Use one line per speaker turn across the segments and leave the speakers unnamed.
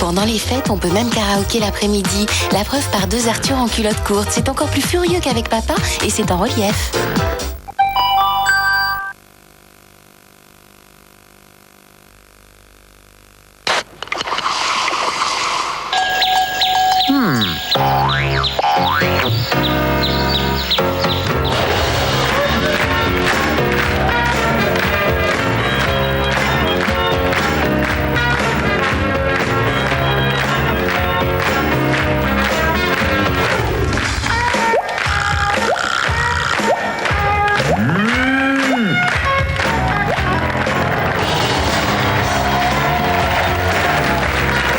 Pendant les fêtes, on peut même karaoké l'après-midi. La preuve par deux Arthur en culotte courte. C'est encore plus furieux qu'avec papa et c'est en relief.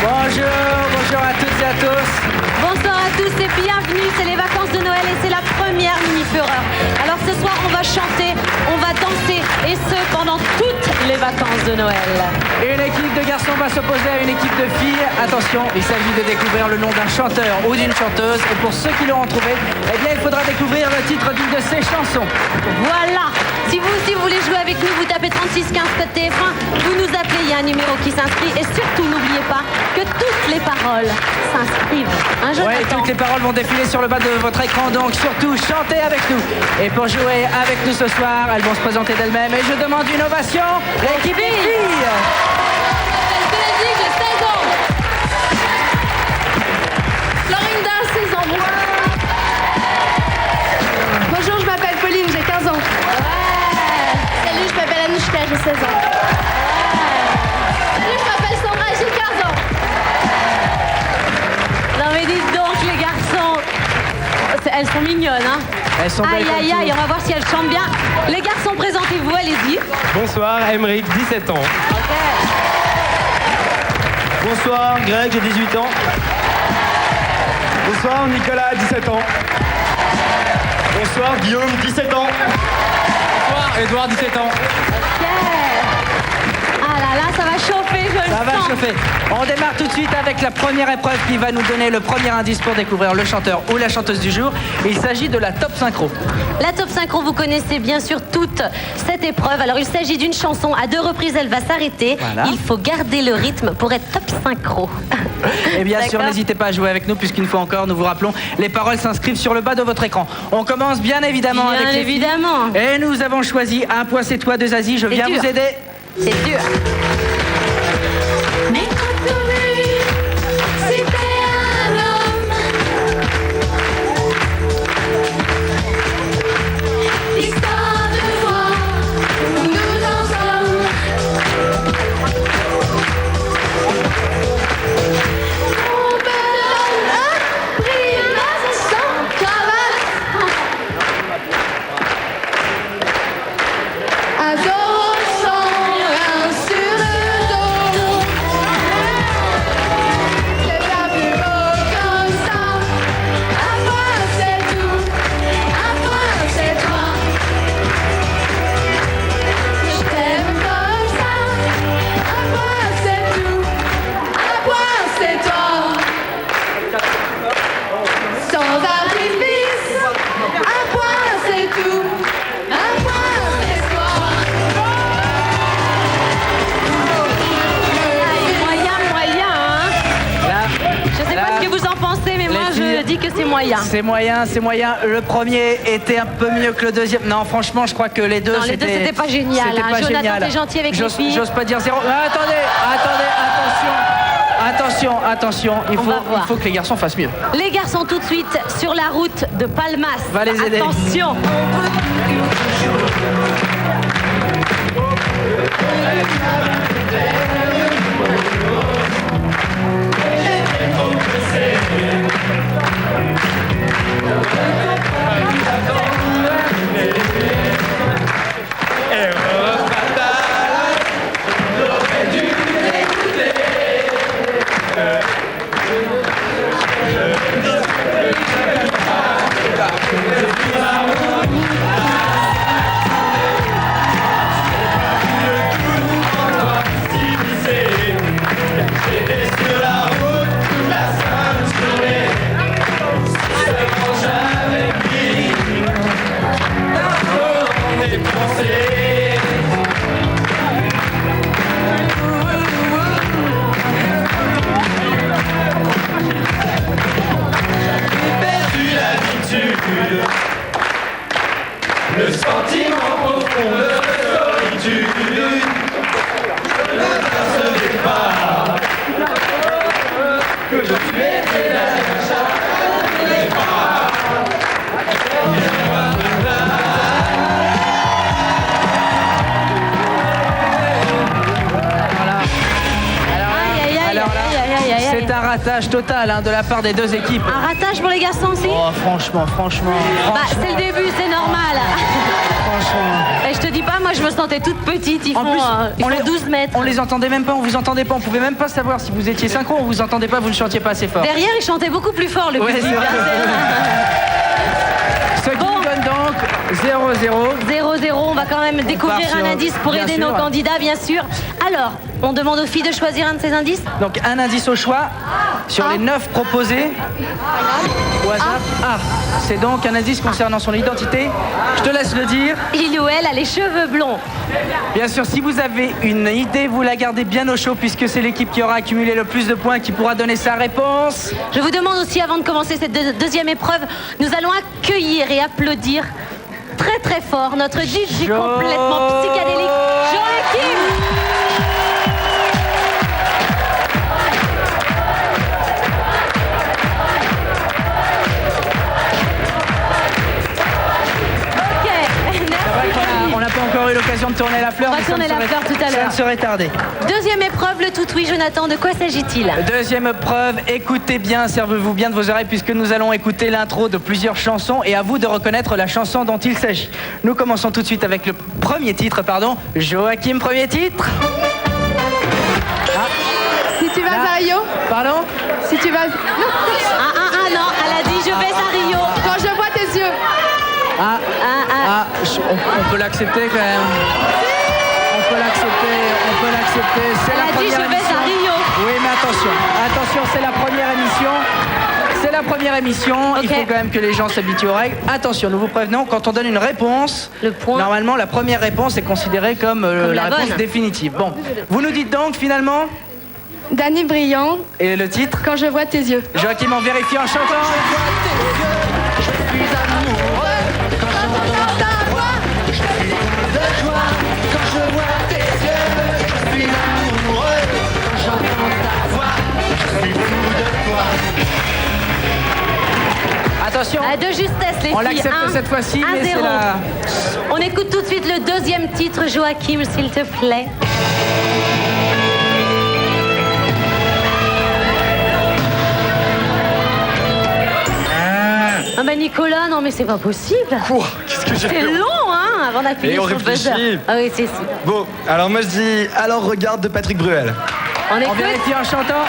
Bonjour à toutes et à tous.
Bonsoir à tous et bienvenue, c'est les vacances de Noël et c'est la première mini-fureur. Alors ce soir on va chanter, on va danser et ce pendant toutes les vacances de Noël.
Une équipe de garçons va s'opposer à une équipe de filles. Attention, il s'agit de découvrir le nom d'un chanteur ou d'une chanteuse et pour ceux qui l'auront trouvé, eh bien il faudra découvrir le titre d'une de ses chansons.
Voilà, si vous aussi voulez jouer avec nous, vous tapez 36 15 code TF1, vous nous appelez, il y a un numéro qui s'inscrit et surtout n'oubliez pas que toutes les paroles s'inscrivent.
Oui, toutes les paroles vont défiler sur le bas de votre écran, donc surtout chantez avec nous. Et pour jouer avec nous ce soir, elles vont se présenter d'elles-mêmes et je demande une ovation. L'équipe des filles.
J'ai 16 ans. Florinda, 16 ans. Bonjour, je m'appelle Pauline, j'ai 15 ans. Salut, je m'appelle Anouchka, j'ai 16 ans. Salut, je m'appelle Sandra, j'ai 15 ans.
Non mais dites donc les garçons, elles sont mignonnes hein.
Elles sont belles
aïe
comme
aïe
tout.
aïe, on va voir si elles chantent bien. Les garçons, présentez-vous, allez-y.
Bonsoir, Emeric, 17 ans. Bonsoir, Greg, j'ai 18 ans. Bonsoir, Nicolas, 17 ans. Bonsoir, Guillaume, 17 ans. Bonsoir, Edouard, 17 ans.
Ah là là, ça va chauffer, je le
Ça va
sens.
chauffer. On démarre tout de suite avec la première épreuve qui va nous donner le premier indice pour découvrir le chanteur ou la chanteuse du jour. Il s'agit de la top synchro.
La top synchro, vous connaissez bien sûr toute cette épreuve. Alors il s'agit d'une chanson, à 2 reprises elle va s'arrêter.
Voilà.
Il faut garder le rythme pour être top synchro.
Et bien sûr,
D'accord.
n'hésitez pas à jouer avec nous puisqu'une fois encore, nous vous rappelons, les paroles s'inscrivent sur le bas de votre écran. On commence bien évidemment
Bien
avec les
évidemment.
filles. Et nous avons choisi Un point c'est toi de Zazie. Je
C'est
viens
dur.
vous aider.
C'est dur.
Mais quand c'était un homme, histoire de voir où nous en sommes. On peut donner un prix sans cravate. Un taureau sans rien sur le dos. C'est pas plus beau comme ça. Un point c'est tout, un point c'est toi. Je t'aime comme ça. Un point c'est tout, un point c'est toi. Sans artifice, un point c'est tout, un point c'est toi.
Moyen, hein.
Là,
Je sais
là,
pas ce que vous en pensez, mais moi je
filles,
dis que c'est moyen.
C'est moyen, c'est moyen. Le premier était un peu mieux que le deuxième. Non, franchement, je crois que les deux,
Non, les deux, c'était pas génial,
C'était
hein.
pas
Jonathan,
génial.
t'es gentil avec les
J'ose-
filles.
J'ose pas dire zéro. Ah, attendez, attention. Il
On va voir.
faut que les garçons fassent mieux.
Les garçons, tout de suite sur la route de Palmas.
Va les aider.
Attention.
sentiment profond de solitude. Je ne percevais pas que je suis
c'est un ratage total de la part des deux équipes.
Un ratage pour les garçons aussi?
Oh, franchement.
Bah, c'est le début, c'est normal.
Franchement.
Et je te dis pas, moi je me sentais toute petite. Ils
En
font,
plus,
ils font 12 mètres.
On les entendait même pas, on vous entendait pas, on pouvait même pas savoir si vous étiez synchro, on vous entendait pas, vous ne chantiez pas assez fort.
Derrière, ils chantaient beaucoup plus fort, le
Ouais,
public.
c'est vrai. Ce qui nous donne donc 0-0.
0-0, on va quand même découvrir
sur-
un indice pour
bien
aider
sûr.
nos candidats, bien sûr. Alors, on demande aux filles de choisir un de ces indices.
Donc un indice au choix sur les 9 proposés. Au hasard. Ah, c'est donc un indice concernant son identité. Je te laisse le dire.
Il ou elle a les cheveux blonds.
Bien sûr, si vous avez une idée, vous la gardez bien au chaud puisque c'est l'équipe qui aura accumulé le plus de points qui pourra donner sa réponse.
Je vous demande aussi, avant de commencer cette deuxième épreuve, nous allons accueillir et applaudir très très fort notre DJ complètement psychédélique, Joachim.
On n'a pas encore eu l'occasion de tourner la fleur.
On va
mais ça
tourner
ne
la
serait-
fleur tout à
Ça
l'heure.
ne serait tardé.
Deuxième épreuve, le tout-oui, Jonathan, de quoi s'agit-il?
Deuxième preuve, écoutez bien, servez-vous bien de vos oreilles puisque nous allons écouter l'intro de plusieurs chansons et à vous de reconnaître la chanson dont il s'agit. Nous commençons tout de suite avec le premier titre, Joachim, premier titre.
Si tu vas à Rio,
Pardon?
si tu vas... Non,
Non, elle a dit je vais à Rio.
quand je vois tes yeux.
On peut l'accepter quand même. On peut l'accepter. C'est
Elle
la
a dit
première
je vais
émission.
à Rio.
Oui, mais attention, c'est la première émission. C'est la première émission, il
Ok.
faut quand même que les gens s'habituent aux règles. Attention, nous vous prévenons, quand on donne une réponse,
Le point.
normalement la première réponse est considérée comme,
Comme
la
la
réponse
bonne.
définitive. Bon, vous nous dites donc finalement,
Danny Briand,
et le titre,
quand je vois tes yeux.
Joachim en vérifie en chantant. Attention,
De justesse, les
on
filles.
l'accepte cette fois-ci, mais c'est
1-0.
la...
On écoute tout de suite le deuxième titre, Joachim, s'il te plaît. Ah bah Nicolas, non mais c'est pas possible.
Quoi? Qu'est-ce que j'ai
C'est
fait?
long, hein, avant d'appuyer
Et on
sur le buzzer.
réfléchit.
Ah oui, c'est...
Bon, alors moi je dis Alors regarde de Patrick Bruel.
On
On
écoute.
vérifie en chantant.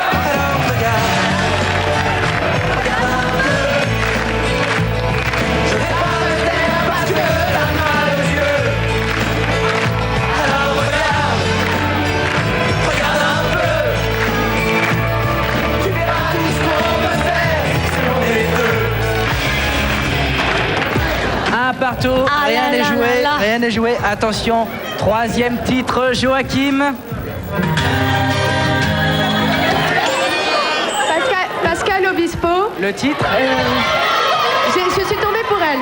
Un partout,
Ah
rien
là
n'est
là
joué,
là là.
rien n'est joué. Attention, troisième titre, Joachim.
Pascal Obispo,
Le titre.
je suis tombée pour elle.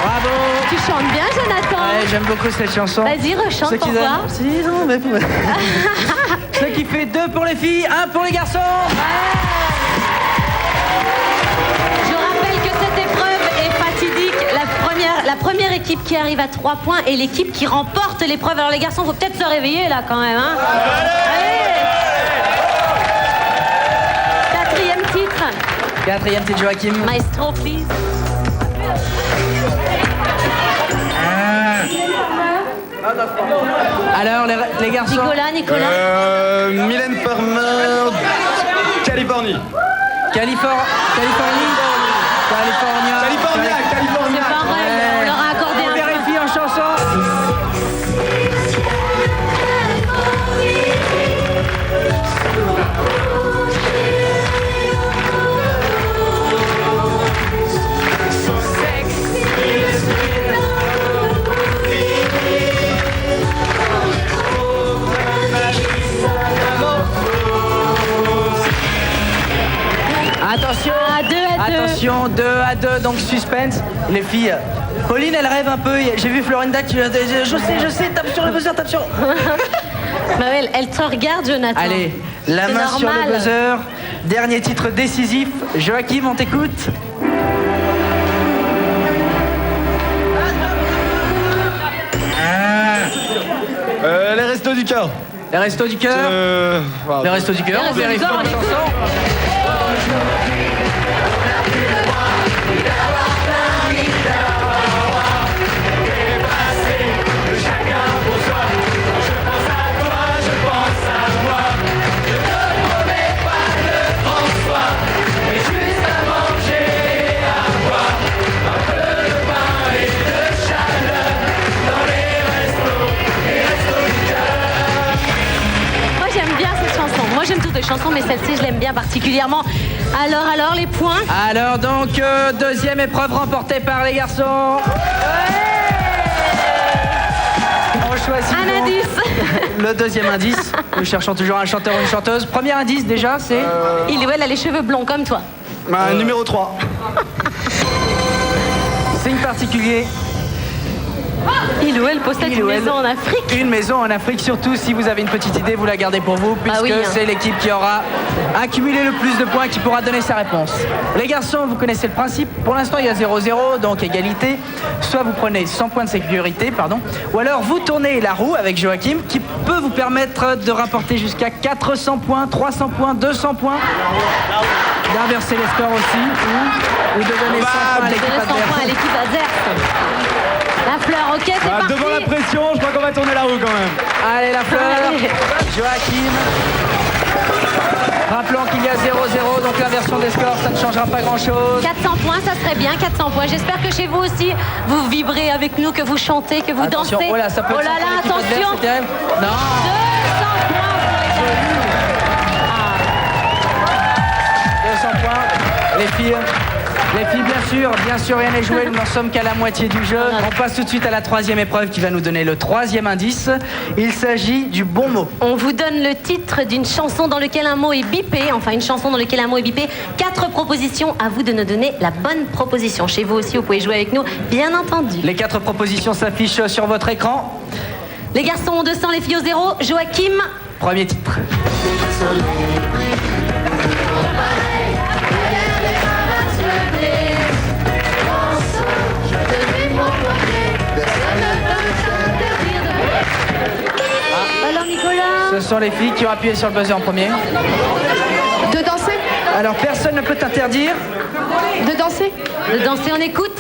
Bravo.
Tu chantes bien, Jonathan.
Ouais, j'aime beaucoup cette chanson.
Vas-y, rechante
Ce qui
pour
donne-
voir.
Si, non, mais pour- Ce qui fait 2 pour les filles, 1 pour les garçons.
Je rappelle que cette épreuve est fatidique. La première équipe qui arrive à 3 points est l'équipe qui remporte l'épreuve. Alors les garçons, faut peut-être se réveiller là quand même. Hein. Allez. Quatrième titre.
Quatrième titre, Joachim.
Maestro, please.
Alors, les garçons.
Nicolas.
Mylène Farmer, Californie.
California.
C'est pas vrai, on leur a accordé
On
un point.
vérifie en chanson. Attention, 2-2, donc suspense. Les filles, Pauline, elle rêve un peu. J'ai vu Florinda qui... Je sais, tape sur le buzzer, tape sur...
Bah ouais, elle te regarde, Jonathan.
Allez, la
C'est
main sur
normal.
le buzzer. Dernier titre décisif. Joachim, on t'écoute.
Les restos du cœur.
Les restos du cœur. Les restos du cœur.
Les
On
Restos du
vérifie
Cœur,
la
on écoute.
chanson.
Moi, j'aime bien cette chanson. Moi, j'aime toutes les chansons, mais celle-ci, je l'aime bien particulièrement. Alors, les points.
Alors donc, deuxième épreuve remportée par les garçons. On choisit
Un
donc
indice.
le deuxième indice. Nous cherchons toujours un chanteur ou une chanteuse. Premier indice déjà, c'est...
Elle a les cheveux blonds comme toi.
Numéro 3.
Signe particulier.
Il ou elle possède
Il
une
ou elle.
maison en Afrique.
Une maison en Afrique, surtout si vous avez une petite idée, vous la gardez pour vous, puisque
oui, hein.
c'est l'équipe qui aura accumulé le plus de points qui pourra donner sa réponse. Les garçons, vous connaissez le principe. Pour l'instant, il y a 0-0, donc égalité. Soit vous prenez 100 points de sécurité, ou alors vous tournez la roue avec Joachim, qui peut vous permettre de rapporter jusqu'à 400 points, 300 points, 200 points, d'inverser les scores aussi, ou de donner 100 points à l'équipe
Donner 100 points à
adverse.
l'équipe adverse. La fleur, ok, c'est parti.
Devant la pression, je crois qu'on va tourner la roue quand même.
Allez, la fleur,
Allez.
Joachim. Rappelons qu'il y a 0-0, donc l'inversion des scores, ça ne changera pas grand-chose.
400 points, ça serait bien, 400 points. J'espère que chez vous aussi, vous vibrez avec nous, que vous chantez, que vous
Attention,
dansez.
oh là, ça peut
oh
être
là là,
l'équipe adverse,
attention.
c'est terrible. Non,
200 points pour les
200 points. Les filles, bien sûr, rien n'est joué, nous n'en sommes qu'à la moitié du jeu. On passe tout de suite à la troisième épreuve qui va nous donner le troisième indice. Il s'agit du bon mot.
On vous donne le titre d'une chanson dans laquelle un mot est bipé, enfin une chanson dans laquelle un mot est bipé. 4 propositions, à vous de nous donner la bonne proposition. Chez vous aussi, vous pouvez jouer avec nous, bien entendu.
Les 4 propositions s'affichent sur votre écran.
Les garçons ont 200, les filles au 0. Joachim,
Premier titre.
alors Nicolas.
Ce sont les filles qui ont appuyé sur le buzzer en premier.
De danser.
Alors personne ne peut t'interdire.
De danser.
De danser, on écoute.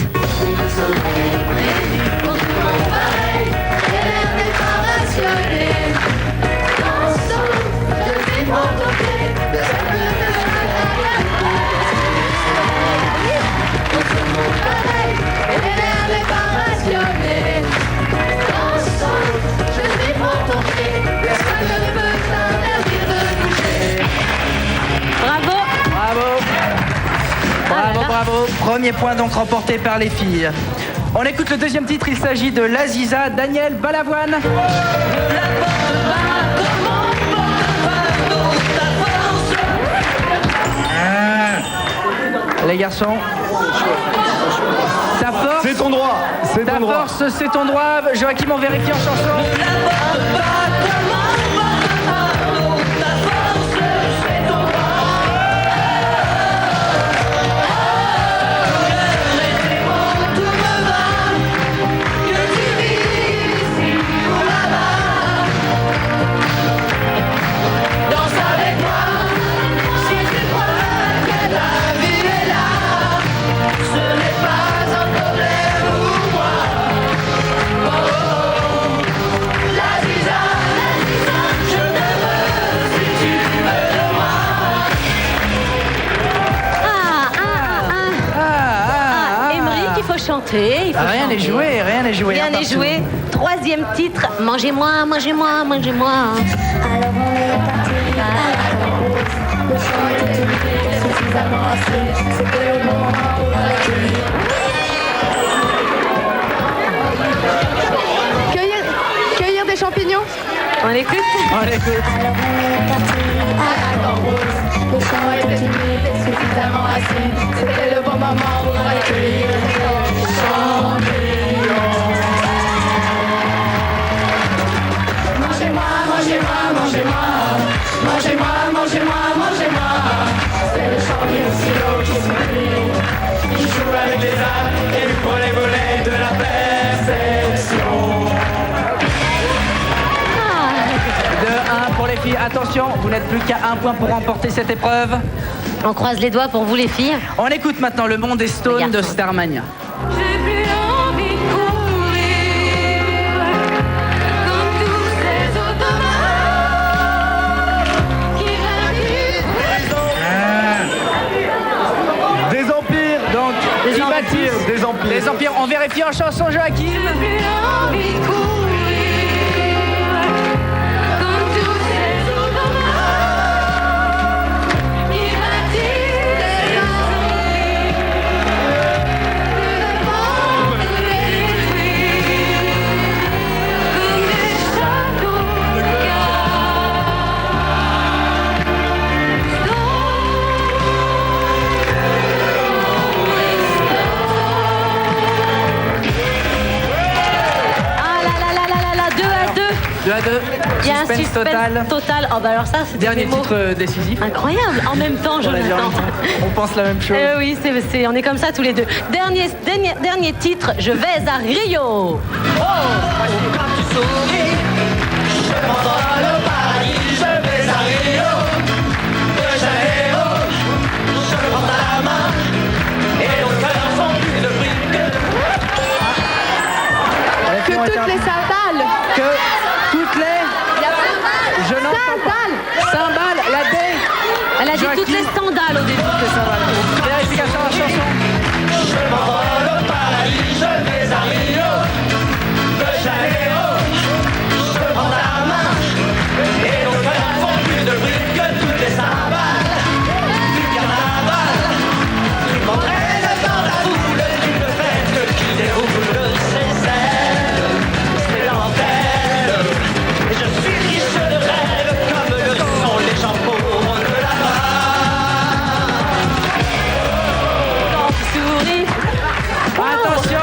Bravo.
Bravo. Premier point donc remporté par les filles. On écoute le deuxième titre, il s'agit de l'Aziza, Daniel Balavoine. Les garçons, ta force,
C'est ton droit. C'est
ta
ton droit.
force, c'est ton droit. Joachim, on vérifie en chanson.
chanter. Il faut
Rien n'est
chanter.
joué, rien n'est joué.
Rien
hein,
n'est
partout.
joué. Troisième titre, mangez-moi, mangez-moi, mangez-moi.
Alors on est parti à la cause. Le chant était tenu suffisamment assez. C'était le moment pour arrêter.
Cueillir des champignons.
On écoute.
On écoute.
Alors on est parti à la cause. Le chant était tenu suffisamment assez. C'était le bon maman pour accueillir Mangez-moi, mangez-moi, mangez-moi. Mangez-moi, mangez-moi, mangez-moi. C'est le champion silo qui s'oublie, qui joue avec les âmes et lui prend les volets de la perfection.
De 1 pour les filles. Attention, vous n'êtes plus qu'à 1 point pour remporter cette épreuve.
On croise les doigts pour vous les filles.
On écoute maintenant le monde des Stones de Starmania.
J'ai plus envie de courir comme tous ces automates qui m'attirent.
Des empires, donc.
Des
Qui
empires.
bâtir des empires.
Les empires, on vérifie en chanson, Joachim.
J'ai plus envie de courir comme tous ces automates qui m'attirent des insomnies, de vendre les fruits comme des châteaux de
Ah là là là là là là, 2 à 2.
2 à 2.
Il y a un
Suspense
suspense
total.
total. Oh bah alors ça, c'est
Dernier
des mots
titre décisif.
incroyable. En même temps,
On l'a dit en
Jonathan.
même temps. On pense la même chose.
Oui, on est comme ça tous les deux. Dernier titre, je vais à Rio.
Que toutes les
sandales.
Que toutes les... Je n'entends pas. Cymbales, la D.
Elle a dit
Joachim.
toutes les sandales au début.
Toutes les cymbales. Vérification de la chanson.
Souris.
Attention,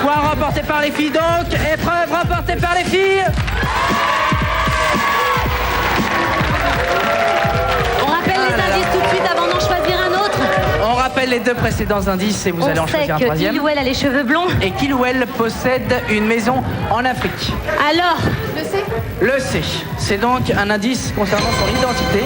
point remporté par les filles donc. Épreuve remportée par les filles.
On rappelle les indices tout de suite avant d'en choisir un autre.
On rappelle les 2 précédents indices et vous allez en
On sait
choisir un
que
troisième.
Ilouel a les cheveux blonds.
Et Kilwell possède une maison en Afrique.
Alors,
Le C. C'est donc un indice concernant son identité.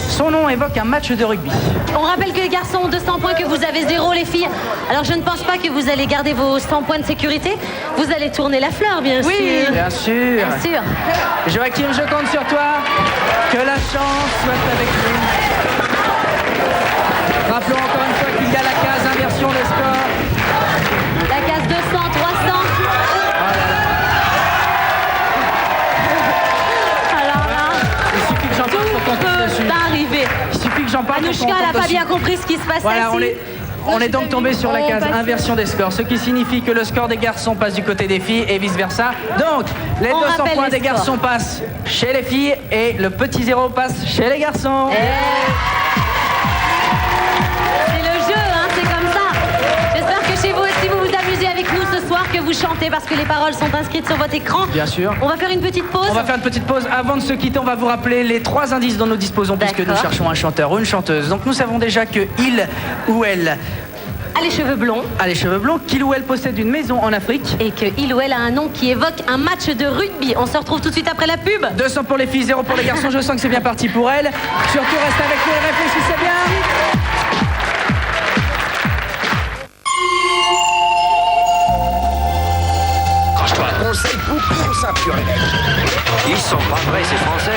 Son nom évoque un match de rugby.
on rappelle que les garçons ont 200 points, que vous avez 0 les filles. Alors je ne pense pas que vous allez garder vos 100 points de sécurité. Vous allez tourner la fleur, bien sûr.
Bien sûr.
Bien sûr.
Joachim, je compte sur toi. Que la chance soit avec nous. Rappelons encore une fois qu'il y a la case inversion des scores.
La case 200, 300. Alors là,
Il suffit que j'en parle pour qu'on puisse dessus.
peut arriver.
Il suffit que j'en parle pour qu'on
Anouchka, elle n'a
compte
pas
dessus.
bien compris ce qui se passait
Voilà,
ici.
on est donc tombé sur la
Oh,
case
pas sûr.
inversion des scores, ce qui signifie que le score des garçons passe du côté des filles et vice-versa. Donc, les
On
200
rappelle
points
les
des
scores.
garçons passent chez les filles et le petit zéro passe chez les garçons.
C'est le jeu, hein, c'est comme ça. J'espère que chez vous aussi vous vous amusez avec nous ce soir, que vous chantez parce que les paroles sont inscrites sur votre écran.
Bien sûr.
On va faire une petite pause.
On va faire une petite pause. Avant de se quitter, on va vous rappeler les 3 indices dont nous disposons puisque nous
D'accord.
cherchons un chanteur ou une chanteuse. Donc nous savons déjà que il ou elle
A les cheveux blonds.
a les cheveux blonds, qu'il ou elle possède une maison en Afrique.
Et que il ou elle a un nom qui évoque un match de rugby. On se retrouve tout de suite après la pub.
200 pour les filles, 0 pour les garçons. Je sens que c'est bien parti pour elle. Surtout restez avec nous et réfléchissez bien.
Quand je te un conseil, beaucoup ça, purée. Ils sont pas vrais, ces Français.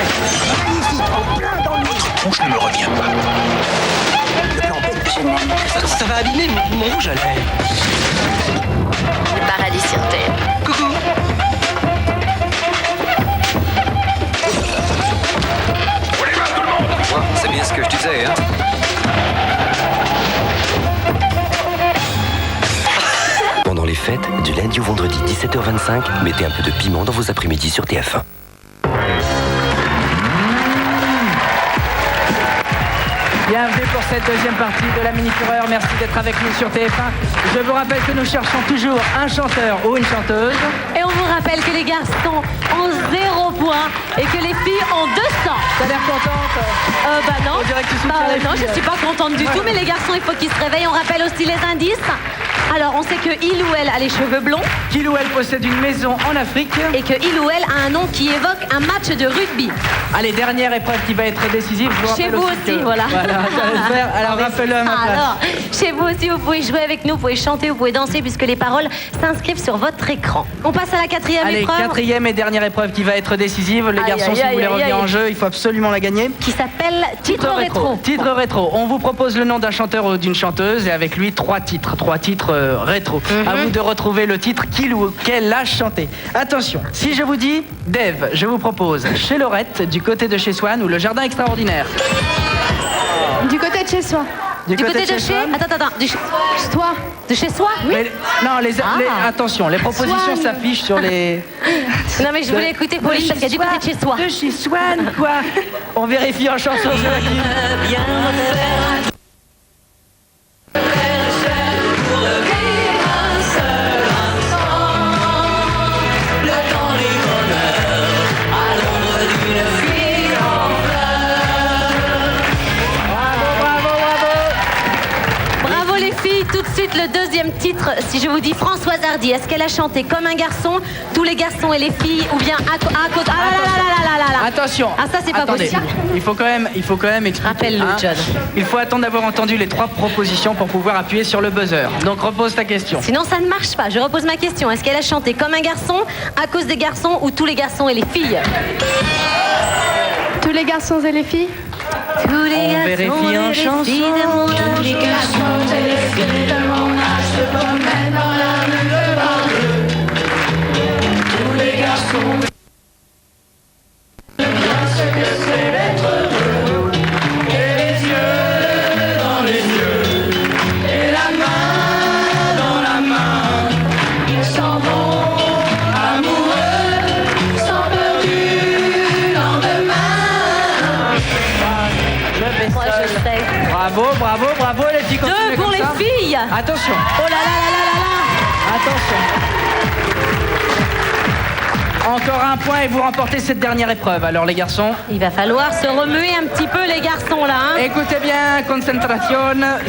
Magnifique, en plein dans le tronche ne me revient pas. Ça va abîmer mon rouge à lèvres.
Le paradis sur Terre.
Coucou. Pour les mains, tout le monde. Ouais, c'est bien ce que je disais, hein.
Pendant les fêtes, du lundi au vendredi 17h25, mettez un peu de piment dans vos après-midi sur TF1.
Bienvenue pour cette deuxième partie de la Mini Fureur. Merci d'être avec nous sur TF1. Je vous rappelle que nous cherchons toujours un chanteur ou une chanteuse.
Et on vous rappelle que les garçons ont 0 point et que les filles ont 200.
T'as l'air contente
Bah non.
On dirait que tu soutiens les
non,
filles.
je suis pas contente du tout, mais les garçons, il faut qu'ils se réveillent. On rappelle aussi les indices. Alors, on sait que il ou elle a les cheveux blonds
Qu'il ou elle possède une maison en Afrique.
et que il ou elle a un nom qui évoque un match de rugby.
Allez, dernière épreuve qui va être décisive. Je vous
Chez
rappelle
vous
aussi,
aussi,
que-
voilà.
Voilà, j'allais le faire. Alors, rappelle-le à ma place.
Alors, chez vous aussi, vous pouvez jouer avec nous, vous pouvez chanter, vous pouvez danser, puisque les paroles s'inscrivent sur votre écran. On passe à la quatrième
Allez,
épreuve,
quatrième et dernière épreuve qui va être décisive. Les
Aïe,
garçons,
aïe,
si vous
aïe,
voulez
aïe,
revenir
aïe.
en jeu, il faut absolument la gagner.
qui s'appelle Titre Rétro.
Titre rétro. On vous propose le nom d'un chanteur ou d'une chanteuse et avec lui 3 titres. 3 titres rétro. À vous de retrouver le titre qu'il ou qu'elle a chanté. Attention, si je vous dis Dave, je vous propose Chez Laurette, Du côté de chez Swan ou Le Jardin Extraordinaire.
Du côté de chez soi.
Du côté de chez...
Swan.
Attends,
Toi.
de chez soi?
Mais- non, attention, les propositions
Swan.
s'affichent sur les...
Non mais je voulais écouter Pauline parce qu'elle a du côté de chez soi.
De chez Swan, quoi. On vérifie en chanson, Joachim.
Bravo les filles, tout de suite le deuxième titre. Si je vous dis Françoise Hardy, est-ce qu'elle a chanté comme un garçon, tous les garçons et les filles, ou bien à côté? Ah là là là là là là.
Attention.
Ah, ça, c'est pas
Attendez.
possible.
Il faut quand même expliquer.
Rappelle-le, John.
Il faut attendre d'avoir entendu les 3 propositions pour pouvoir appuyer sur le buzzer. Donc repose ta question.
Sinon ça ne marche pas. Je repose ma question. Est-ce qu'elle a chanté comme un garçon, à cause des garçons, ou tous les garçons et les filles?
Tous les garçons et les filles.
Tous les
On vérifie en chanson.
filles de mon âge.
Tous les garçons et les filles de mon âge se promènent dans la rue de banlieue. Tous les garçons bien ce que c'est d'être heureux. Et les yeux dans les yeux. Et la main dans la main. Ils s'en vont amoureux, sans peur du lendemain.
Moi je sais.
Bravo, bravo, bravo les filles.
2
continuez
pour
comme
les
ça.
filles.
Attention,
Oh là là là là là là.
attention. Encore un point et vous remportez cette dernière épreuve. Alors les garçons,
Il va falloir se remuer un petit peu les garçons là. Hein.
écoutez bien, concentration.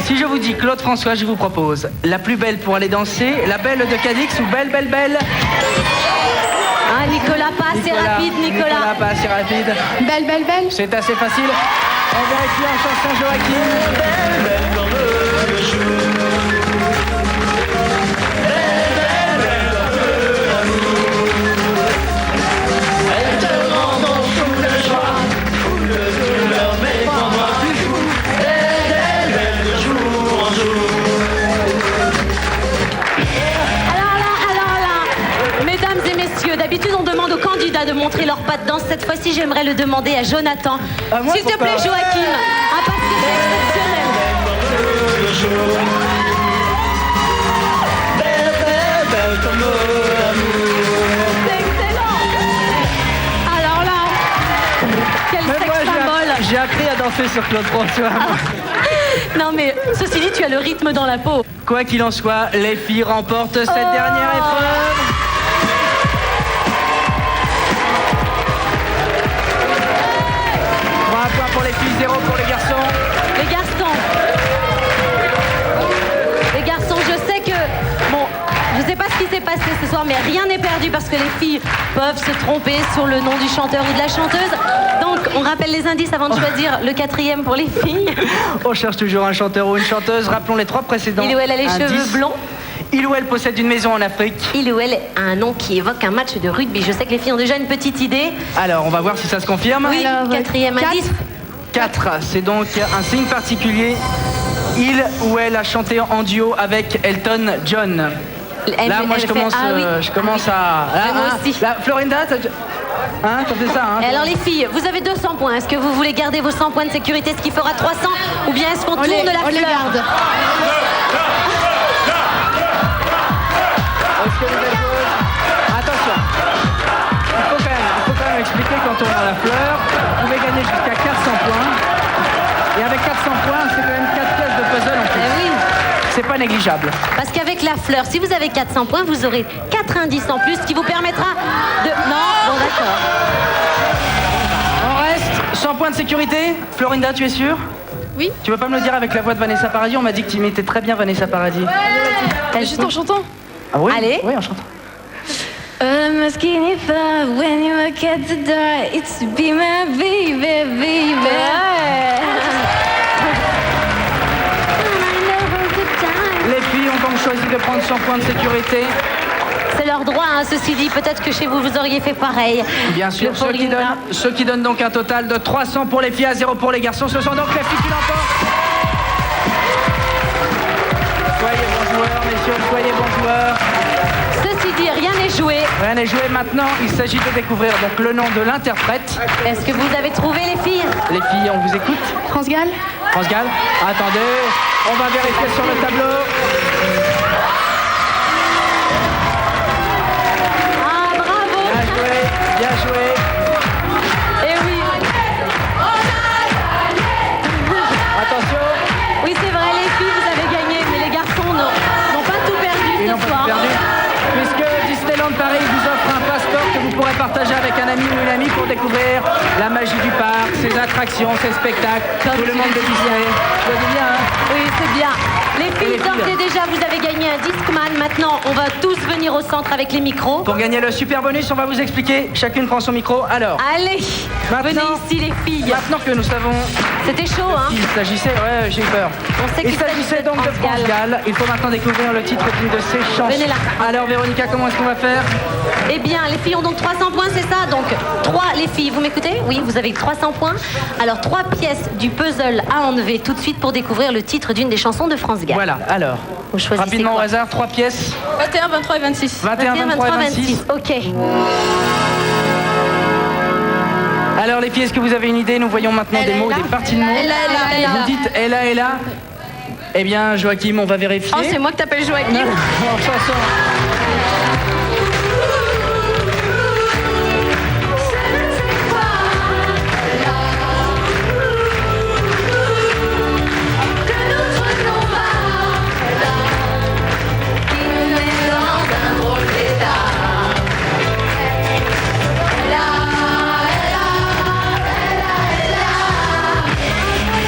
Si je vous dis Claude François, je vous propose La plus belle pour aller danser, La belle de Cadix ou Belle, belle, belle.
Ah Nicolas, pas assez rapide Nicolas.
Pas assez rapide.
Belle, belle, belle.
C'est assez facile. On vérifie en chanson Joachim.
Alors là, mesdames et messieurs, d'habitude on demande aux candidats de montrer leurs pas de danse. Cette fois-ci, j'aimerais le demander à Jonathan.
À moi,
S'il te
pourquoi
plaît, Joachim. Ah, parce que c'est exceptionnel. C'est excellent. Alors là, quel
Même
sexe
moi,
symbole.
j'ai appris à danser sur Claude François.
Non mais, ceci dit, tu as le rythme dans la peau.
Quoi qu'il en soit, les filles remportent cette dernière épreuve. Trois points pour les filles, 0 pour les garçons.
Les garçons, je sais que... Bon, je sais pas ce qui s'est passé ce soir, mais rien n'est perdu parce que les filles peuvent se tromper sur le nom du chanteur ou de la chanteuse. Donc, on rappelle les indices avant de choisir le 4e pour les filles.
On cherche toujours un chanteur ou une chanteuse. Rappelons les 3 précédents.
Il ou elle a les
indices.
cheveux blonds.
Il ou elle possède une maison en Afrique.
Il ou elle a un nom qui évoque un match de rugby. Je sais que les filles ont déjà une petite idée.
Alors, on va voir si ça se confirme.
Oui,
Alors,
4e
quatre.
indice.
4, c'est donc un signe particulier. Il ou elle a chanté en duo avec Elton John. Là, moi, je commence, je commence à...
Ouais, moi aussi.
Là, Florinda, t'as fait ça, hein?
Et alors les filles, vous avez 200 points. Est-ce que vous voulez garder vos 100 points de sécurité, ce qui fera 300, ou bien est-ce qu'on tourne la
on les
fleur?
garde.
Est-ce que vous êtes joueuse? Attention. Il faut quand même expliquer quand on a la fleur. Vous pouvez gagner jusqu'à 400 points. Et avec 400 points, c'est quand même 4 pièces de puzzle en plus.
Eh oui.
C'est pas négligeable.
Parce qu'avec la fleur, si vous avez 400 points, vous aurez 4 indices en plus, ce qui vous permettra de... Non, bon d'accord.
On reste 100 points de sécurité. Florinda, tu es sûre?
Oui.
Tu veux pas me le dire avec la voix de Vanessa Paradis? On m'a dit que tu imitais très bien Vanessa Paradis.
Juste en chantant.
Ah oui?
Allez.
Oui, en chantant.
My skinny thought when you were cat to die, it's to be my baby, baby.
Les filles ont donc choisi de prendre 100 points de sécurité.
C'est leur droit, hein, ceci dit. Peut-être que chez vous, vous auriez fait pareil.
Bien sûr,
Le
ceux qui donnent donc un total de 300 pour les filles à 0 pour les garçons. Ce sont donc les filles qui l'emportent. Soyez bons joueurs, messieurs, soyez bons joueurs.
Ceci dit, rien n'est joué.
Rien n'est joué maintenant. Il s'agit de découvrir donc le nom de l'interprète.
Est-ce que vous avez trouvé les filles?
Les filles, on vous écoute.
France Gall.
France Gall. Attendez, on va vérifier sur le tableau.
Ah, bravo.
Bien joué, bien joué.
Eh oui.
Attention.
Oui, c'est vrai, les filles, vous avez gagné, mais les garçons n'ont pas tout perdu
Ils n'ont
ce
pas
soir.
perdu. Puisque Disneyland Paris vous offre un passeport que vous pourrez partager avec un ami ou une amie pour découvrir la magie du parc, ses attractions, ses spectacles, tout le monde de Disney. Je dis bien, hein?
Oui, c'est bien. Les filles,
les filles.
d'ores et déjà, vous avez gagné un Discman. Maintenant, on va tous venir au centre avec les micros.
Pour gagner le super bonus, on va vous expliquer. Chacune prend son micro. Alors,
Allez,
Maintenant-
venez ici, les filles.
maintenant que nous savons
C'était chaud, hein?
qu'il s'agissait, ouais, j'ai eu peur.
On sait
Il
qu'il
s'agissait donc de France Gall. Il faut maintenant découvrir le titre d'une de ses chansons.
Venez là.
Alors, Véronica, comment est-ce qu'on va faire?
Eh bien, les filles ont donc 300 points, c'est ça? Donc, 3, les filles, vous m'écoutez? Oui, vous avez 300 points. Alors, 3 pièces du puzzle à enlever tout de suite pour découvrir le titre d'une des chansons de France Gall.
Voilà, alors,
Vous choisissez
rapidement au
quoi?
hasard, 3 pièces.
21, 23 et 26.
21, 23 et 26.
Ok.
Alors les filles, est-ce que vous avez une idée? Nous voyons maintenant des mots, des parties de mots. Vous dites elle a. Eh bien, Joachim, on va vérifier.
Oh, c'est moi que t'appelles Joachim.
En chanson.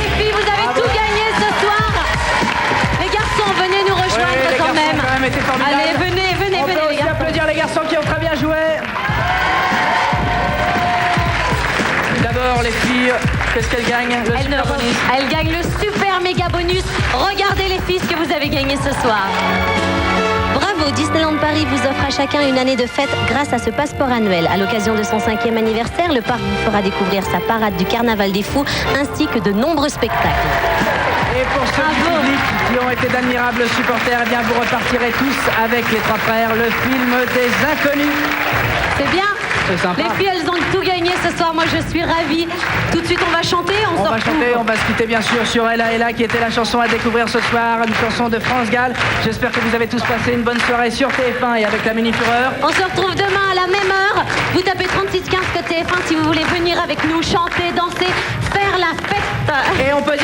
Les filles, vous avez tout gagné ce soir. Les garçons, venez nous rejoindre
Ouais, les
quand
garçons
même.
ont quand même été formidables.
Allez, venez, venez,
On peut
venez, les
aussi
garçons.
applaudir les garçons qui ont très bien joué. D'abord, les filles, qu'est-ce qu'elles gagnent? Le super bonus.
Elle gagne le super méga bonus. Regardez les filles ce que vous avez gagné ce soir. Bravo, Disneyland Paris vous offre à chacun une année de fête grâce à ce passeport annuel. À l'occasion de son 5e anniversaire, le parc vous fera découvrir sa parade du Carnaval des Fous ainsi que de nombreux spectacles.
Et pour ceux du
Bravo.
public qui ont été d'admirables supporters, eh bien vous repartirez tous avec les trois frères, le film des inconnus.
C'est bien.
C'est sympa.
Les filles, elles ont tout gagné ce soir. Moi, je suis ravie. Tout de suite, on va chanter. On
On
se
va
retrouve.
chanter, on va se quitter bien sûr sur Ella qui était la chanson à découvrir ce soir, une chanson de France Gall. J'espère que vous avez tous passé une bonne soirée sur TF1 et avec la Mini Fureur.
On se retrouve demain à la même heure. Vous tapez 3615 que TF1 si vous voulez venir avec nous chanter, danser, faire la fête.
Et on peut dire